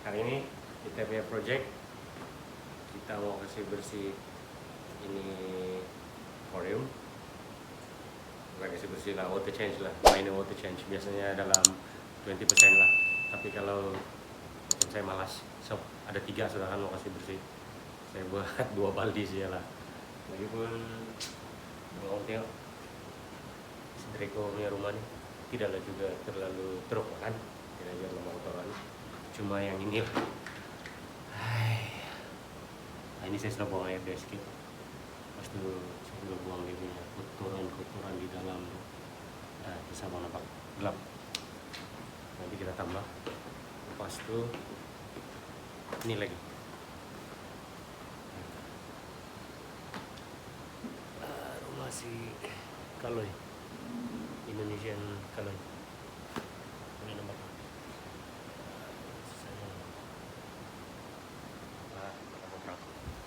Hari ini kita punya project, kita mau kasih bersih ini aquarium. Bukan kasih bersih lah, water change lah, minor water change. Biasanya dalam 20% lah. Tapi kalau macam saya malas, so ada 3 sudah kan mau kasih bersih. Saya buat 2 baldi sih lah. Lagipun kalau tengok si Draco punya rumah nih tidaklah juga terlalu teruk kan, tidak ada lama kotoran. Cuma yang ini lah. Nah, ini saya sudah buang air dari sedikit. Pas itu saya sudah buang dia punya kotoran di dalam. Nah, bisa mau nampak gelap. Nanti kita tambah. Lepas itu ini lagi. Rumah si Kaloy, Indonesian Kaloy. Ini nampak.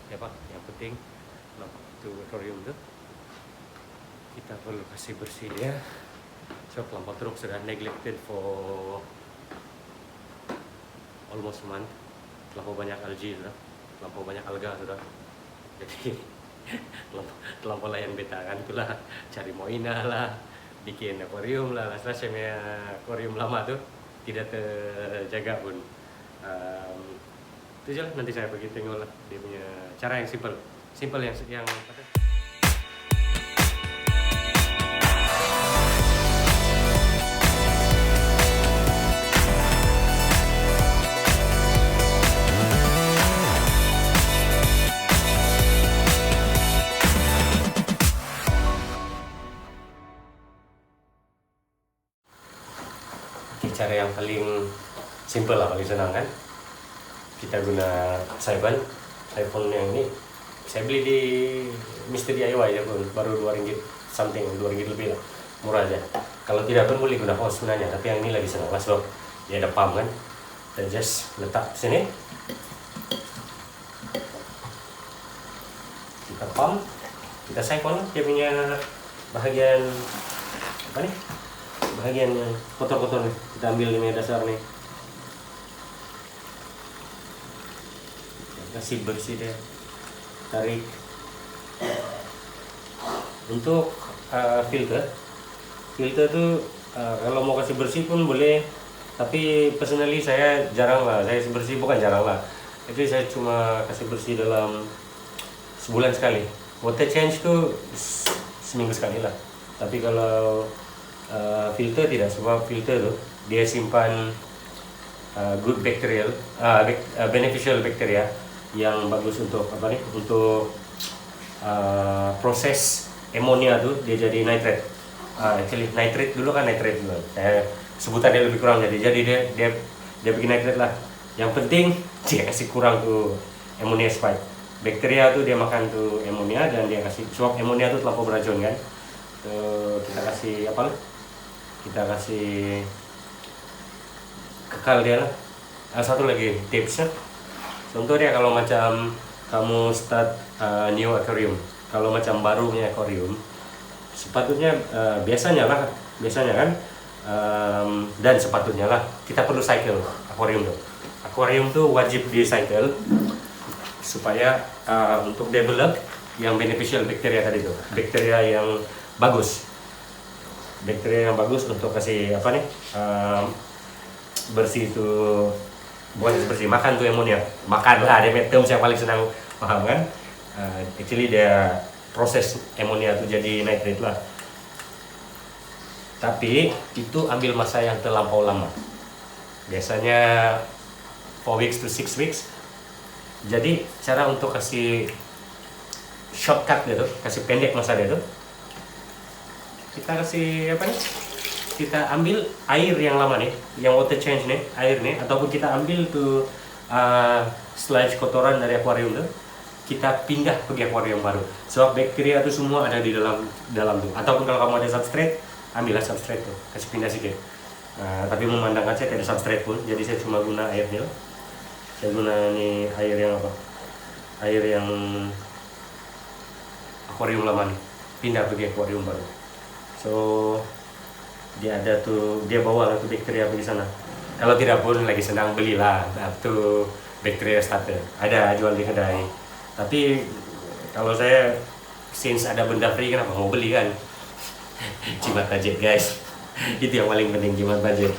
Ya Pak, yang penting itu aquarium tuh kita perlu kasih bersih ya. So kelapa truk sudah neglected for almost a month. Terlampau banyak algae sudah, terlampau banyak alga sudah. Jadi terlampau layan beta kan itulah, cari moina lah, bikin akuarium lah. Setelah saya punya akuarium lama tuh tidak terjaga pun. Itu aja, nanti saya pergi tengok lah dia punya cara yang simple yang cara yang paling simple lah, paling senang kan. Kita guna siphon yang ini saya beli di Mr. DIY aja pun, baru 2 ringgit something, 2 ringgit lebih lah, murah aja. Kalau tidak pun boleh guna hose sebenarnya, tapi yang ini lebih senang lah sebab dia ada pump kan. Kita just letak sini, kita pump, kita siphon dia punya bahagian apa nih, bahagian kotor-kotor nih, kita ambil ini dasar nih, kasih bersih deh, tarik. Untuk filter tuh kalau mau kasih bersih pun boleh, tapi personally saya jarang lah, saya bersih bukan jarang lah, jadi saya cuma kasih bersih dalam sebulan sekali. Water change tuh seminggu sekali lah. Tapi kalau filter tidak, sebab filter tuh dia simpan good bacterial, beneficial bacteria yang bagus untuk apa nih, untuk proses amonia tuh dia jadi nitrate. Actually nitrate dulu kan, nitrate dulu. Saya sebutannya lebih kurang, jadi dia bikin nitrate lah. Yang penting dia kasih kurang tuh amonia spike. Bakteria tuh dia makan tuh amonia dan dia kasih, sebab amonia tuh terlampau beracun kan. Tuh, kita kasih apa lah? Kita kasih kekal dia lah. Satu lagi tipsnya, contohnya kalau macam kamu start new aquarium, kalau macam baru punya aquarium, sepatutnya biasanya kan, dan sepatutnya lah kita perlu cycle aquarium tuh wajib di cycle supaya untuk develop yang beneficial bacteria tadi tuh, bakteria yang bagus untuk kasih apa nih, bersih itu, bukan bersih, makan tuh amonia, makan lah, ada term yang paling senang paham kan. Actually dia proses amonia itu jadi nitrate lah, tapi itu ambil masa yang terlampau lama, biasanya 4 weeks to 6 weeks. Jadi cara untuk kasih shortcut gitu, kasih pendek masa dia tuh, kita kasih apa nih, kita ambil air yang lama nih, yang water change nih, air nih, ataupun kita ambil tuh sludge kotoran dari akuarium tuh, kita pindah pergi akuarium baru. Sebab bakteria itu semua ada di dalam tuh. Ataupun kalau kamu ada substrate, ambillah substrate tuh, kasih pindah sedikit. Tapi memandangkan saya tidak ada substrate pun, jadi saya cuma guna air nil. Saya guna ini air yang apa? Air yang akuarium lama nih, pindah pergi akuarium baru. So dia ada tuh, dia bawa lah tuh bakteria di sana. Kalau tidak pun lagi senang belilah itu bacteria starter. Ada jual di kedai. Tapi kalau saya since ada benda free kenapa mau beli kan? Jimat budget guys. Itu yang paling penting, jimat budget.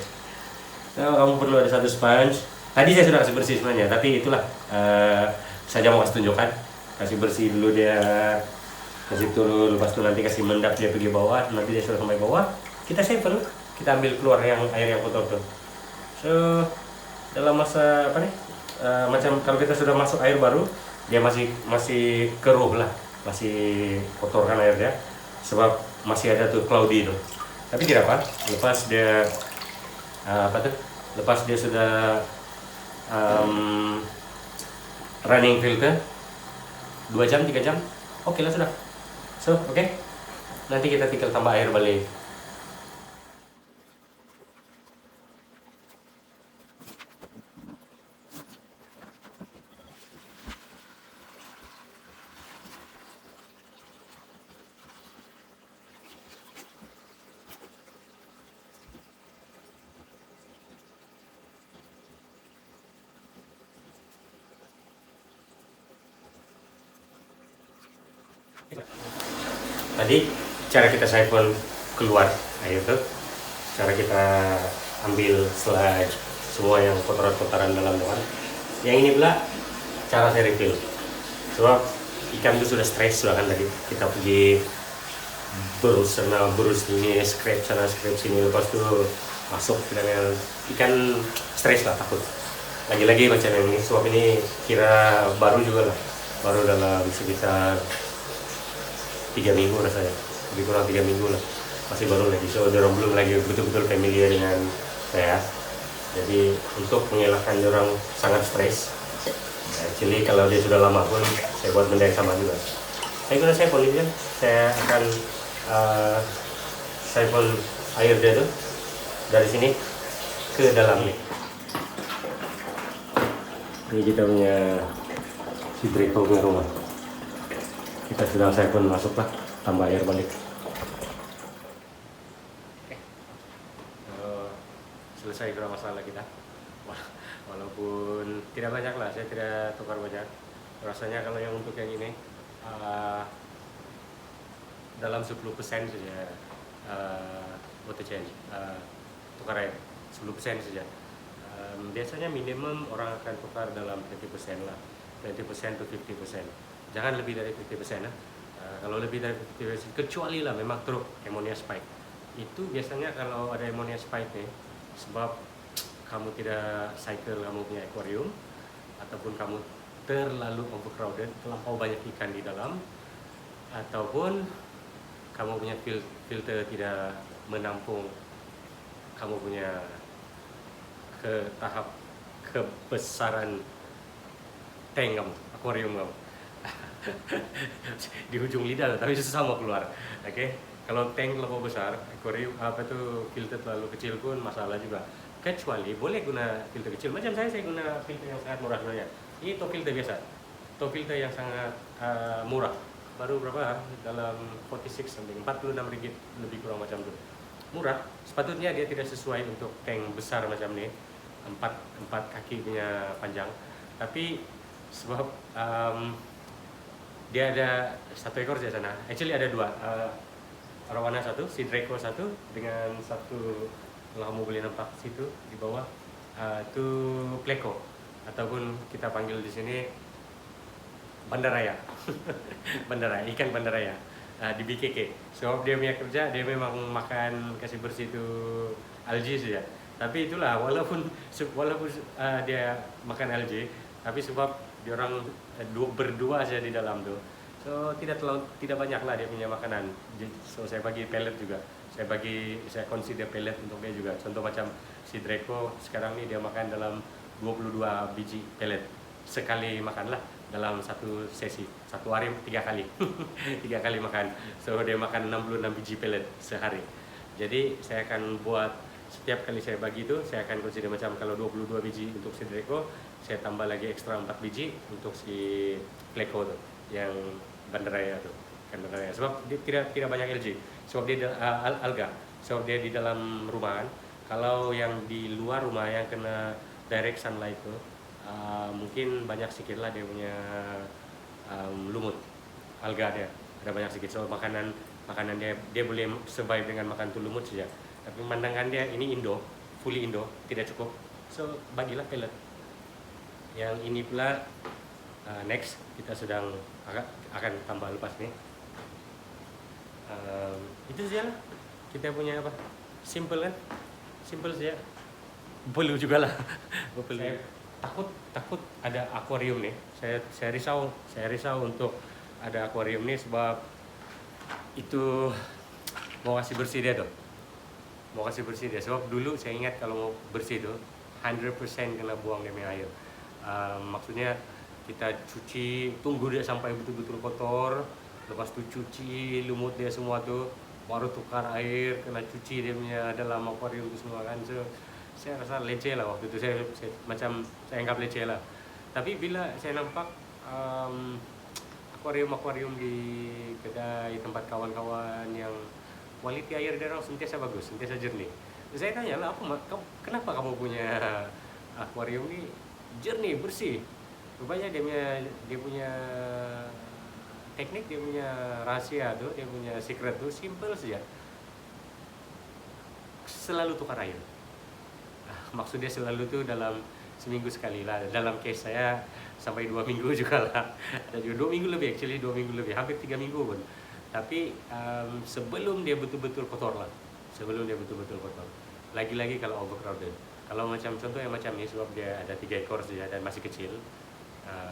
Nah, kamu perlu ada satu sponge. Tadi saya sudah kasih bersih semuanya, tapi itulah saja mau kasih tunjukkan. Kasih bersih dulu dia, kasih turun, lepas itu nanti kasih mendap dia pergi bawah, nanti dia sudah sampai bawah, kita siphon, kita ambil keluar yang air yang kotor tuh. So dalam masa apa nih, macam kalau kita sudah masuk air baru, dia masih keruh lah, masih kotor kan air dia, sebab masih ada tuh cloudy tuh. Tapi tidak apa, lepas dia lepas dia sudah running filter 2 jam 3 jam, oke lah sudah. So oke, nanti kita tinggal tambah air balik. Tadi cara kita siphon keluar air itu, cara kita ambil sludge semua yang kotoran-kotoran dalam doang. Yang ini pula cara saya refill. Sebab ikan itu sudah stres sudah kan tadi. Kita pergi berus sana berus ini, scrape sana scrape sini, lepas itu masuk dengan ikan stres lah, takut. Lagi-lagi macam yang ini, sebab ini kira baru juga lah, baru dalam sekitar 3 minggu rasanya, lebih kurang 3 minggu lah, masih baru lagi. So orang belum lagi betul-betul familiar dengan saya. Jadi untuk mengelakkan orang sangat stres, actually kalau dia sudah lama pun saya buat benda yang sama juga. Saya guna siphon ini kan, saya akan siphon air dia tuh dari sini ke dalam nih. Ini kita punya si Draco punya rumah. Kita sedang siphon masuk lah, tambah air balik. Selesai kira masalah kita. Walaupun tidak banyak lah, saya tidak tukar banyak. Rasanya kalau yang untuk yang ini dalam 10% saja water change, tukar air 10% saja. Biasanya minimum orang akan tukar dalam 20% lah, 20% to 50%. Jangan lebih dari 50% lah. Kalau lebih dari 50%, kecuali lah memang truk ammonia spike. Itu biasanya kalau ada ammonia spike nih, sebab kamu tidak cycle kamu punya akuarium, ataupun kamu terlalu overcrowded, terlampau banyak ikan di dalam, ataupun kamu punya filter tidak menampung kamu punya ke tahap kebesaran tank kamu, akuarium kamu. Di ujung lidah tapi susah mau keluar. Oke. Kalau tank terlalu besar, akuarium filter terlalu kecil pun masalah juga. Kecuali boleh guna filter kecil. Macam saya guna filter yang sangat murah sebenarnya. Ini top filter biasa. Top filter yang sangat murah. Baru berapa? Dalam 46 something, 46 ringgit lebih kurang macam itu. Murah. Sepatutnya dia tidak sesuai untuk tank besar macam ini. 4 kaki punya panjang. Tapi sebab dia ada 1 ekor di sana. Actually ada 2. Arowana 1, si Draco 1 dengan 1 kalau kamu boleh nampak situ di bawah itu Pleco, ataupun kita panggil di sini bandaraya. Bandaraya, ikan bandaraya di BKK. Sebab dia punya kerja, dia memang makan kasih bersih itu algae saja. Tapi itulah walaupun dia makan algae, tapi sebab dia orang berdua saja di dalam tuh, so tidak banyak lah dia punya makanan. So saya bagi pellet juga, saya consider pellet untuk dia juga. Contoh macam si Draco sekarang ini dia makan dalam 22 biji pellet sekali makan lah, dalam satu sesi, satu hari 3 kali. 3 kali makan, so dia makan 66 biji pellet sehari. Jadi saya akan buat, setiap kali saya bagi itu, saya akan consider macam kalau 22 biji untuk si Draco, saya tambah lagi ekstra 4 biji untuk si Pleco tuh, yang bandaraya tuh, kan bandaraya. Sebab dia tidak banyak algae, sebab dia alga, sebab dia di dalam rumahan. Kalau yang di luar rumah yang kena direct sunlight tuh mungkin banyak sedikit lah dia punya lumut alga dia, ada banyak sedikit. So makanan dia boleh survive dengan makan tuh lumut saja. Tapi pandangan dia ini Indo, fully Indo, tidak cukup. So bagilah pellet. Yang ini pula next kita sedang akan tambah lepas nih. Itu saja lah. Kita punya apa? Simple kan? Simple saja. Perlu juga lah. Saya takut ada akuarium nih. Saya risau untuk ada akuarium nih sebab itu mau kasih bersih dia tuh. Mau kasih bersih dia. Sebab dulu saya ingat kalau mau bersih tuh 100% kena buang dia punya air. Maksudnya kita cuci, tunggu dia sampai betul-betul kotor, lepas tu cuci lumut dia semua tuh, baru tukar air, kena cuci dia punya dalam akuarium itu semua kan. So, saya rasa leceh lah waktu itu, saya anggap leceh lah. Tapi bila saya nampak akuarium di kedai tempat kawan-kawan yang kualiti air dia orang sentiasa bagus, sentiasa jernih. Saya tanya lah, kenapa kamu punya akuarium ini jernih, bersih? Rupanya dia punya teknik, dia punya rahasia tuh, dia punya secret tuh simple saja. Selalu tukar air. Maksudnya selalu tuh dalam seminggu sekali lah. Dalam case saya sampai 2 minggu juga lah. Ada juga 2 minggu lebih, actually 2 minggu lebih, hampir 3 minggu pun. Tapi sebelum dia betul-betul kotor lah. Sebelum dia betul-betul kotor. Lagi-lagi kalau overcrowded. Kalau macam contoh yang macam ini, sebab dia ada 3 ekor saja dan masih kecil.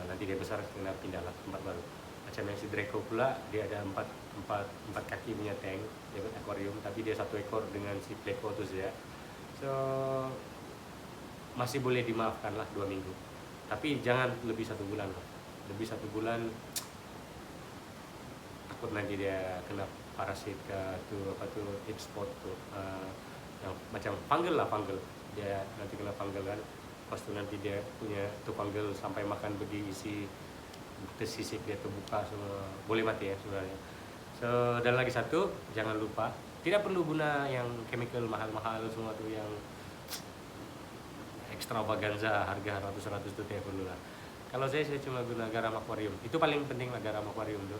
Nanti dia besar kena pindah lah tempat baru. Macam yang si Draco pula, dia ada 4 kaki punya tank, dia buat akuarium, tapi dia 1 ekor dengan si Pleco tu saja. So masih boleh dimaafkan lah 2 minggu. Tapi jangan lebih 1 bulan lah. Lebih 1 bulan takut nanti dia kena parasit ke heat spot tuh, yang macam fungal dia nanti kena fungal kan. Pas tu nanti dia punya tuh fungal sampai makan begi isi tersisik dia terbuka semua, boleh mati ya sebenarnya. So dan lagi satu, jangan lupa tidak perlu guna yang chemical mahal-mahal semua tuh yang extravaganza harga ratus-ratus itu tidak perlu lah. Kalau saya cuma guna garam akuarium, itu paling penting lah. Garam akuarium tuh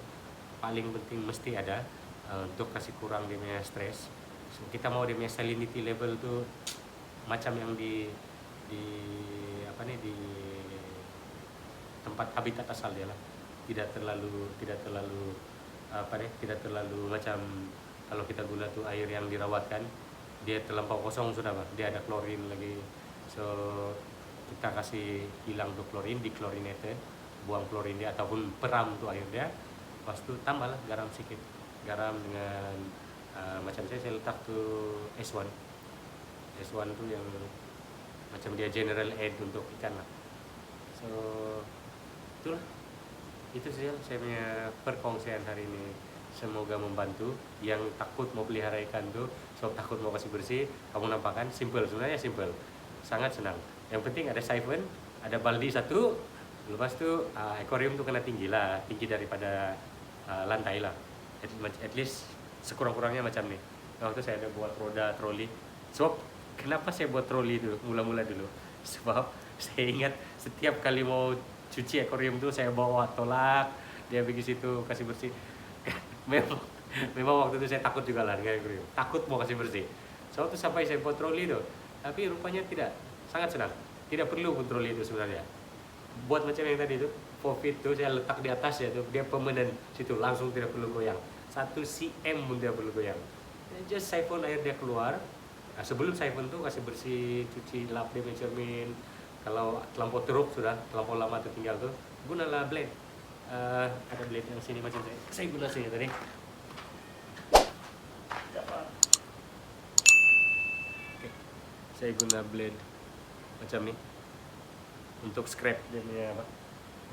paling penting, mesti ada untuk kasih kurang dia punya stres. So, kita mau dia punya salinity level tuh macam yang di tempat habitat asal dia lah, tidak terlalu macam kalau kita guna tuh air yang dirawatkan, dia terlampau kosong sudah Pak, dia ada klorin lagi. So kita kasih hilang tuh klorin, dichlorinated, buang klorin dia ataupun peram tuh air dia. Lepas itu tambahlah garam sedikit, garam dengan macam saya letak tuh S1 tuh yang macam dia general aid untuk ikan lah. So itulah, itu saja saya punya perkongsian hari ini. Semoga membantu yang takut mau pelihara ikan tuh, so takut mau kasih bersih. Kamu nampak kan, simple, sebenarnya simple, sangat senang. Yang penting ada siphon, ada baldi 1, lepas tu akuarium tuh kena tinggi daripada lantai lah, at least sekurang-kurangnya macam nih. Waktu saya ada buat roda troli. So kenapa saya buat troli itu mula-mula dulu? Sebab saya ingat setiap kali mau cuci akuarium tuh saya bawa tolak, dia pergi situ kasih bersih. memang waktu itu saya takut juga lah dengan akuarium, takut mau kasih bersih. So itu sampai saya buat troli tuh, tapi rupanya tidak, sangat senang. Tidak perlu pun troli itu sebenarnya. Buat macam yang tadi tuh, 4 feet tuh saya letak di atas ya tuh, dia permanent situ, langsung tidak perlu goyang. 1 cm pun tidak perlu goyang. Just siphon air dia keluar. Nah, sebelum siphon tuh kasih bersih, cuci, lap dia cermin. Kalau terlampau teruk sudah, terlampau lama tertinggal tuh, gunalah blade. Ada blade yang sini macam saya guna sini tadi. Oke. Saya guna blade macam ni untuk scrap dia punya apa?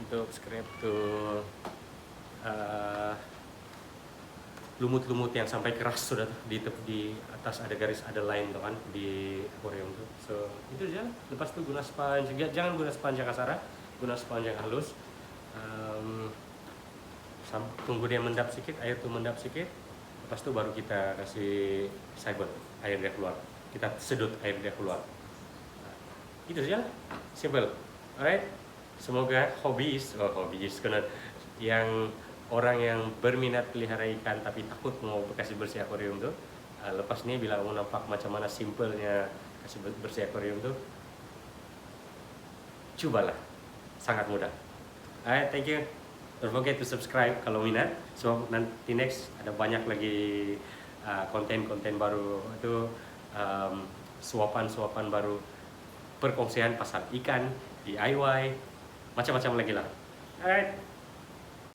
Untuk scrap tuh lumut-lumut yang sampai keras sudah di atas ada garis, ada line tuh kan di akuarium tuh. So itu aja. Lepas itu guna sponge, jangan guna sponge yang kasar, guna sponge yang halus. Tunggu dia mendap sedikit, air tuh mendap sedikit. Lepas itu baru kita kasih siphon, air dia keluar. kita sedot air dia keluar. Gitu saja, simple. Alright, semoga hobis karena yang orang yang berminat pelihara ikan tapi takut mau kasih bersih akuarium tuh, lepas ini bila mau nampak macam mana simpelnya kasih bersih akuarium tuh, cobalah, sangat mudah. Alright, thank you. Don't forget to subscribe kalau minat. So nanti next ada banyak lagi konten-konten baru itu, suapan-suapan baru, perkongsian pasal ikan, DIY, macam-macam lagi lah. Alright.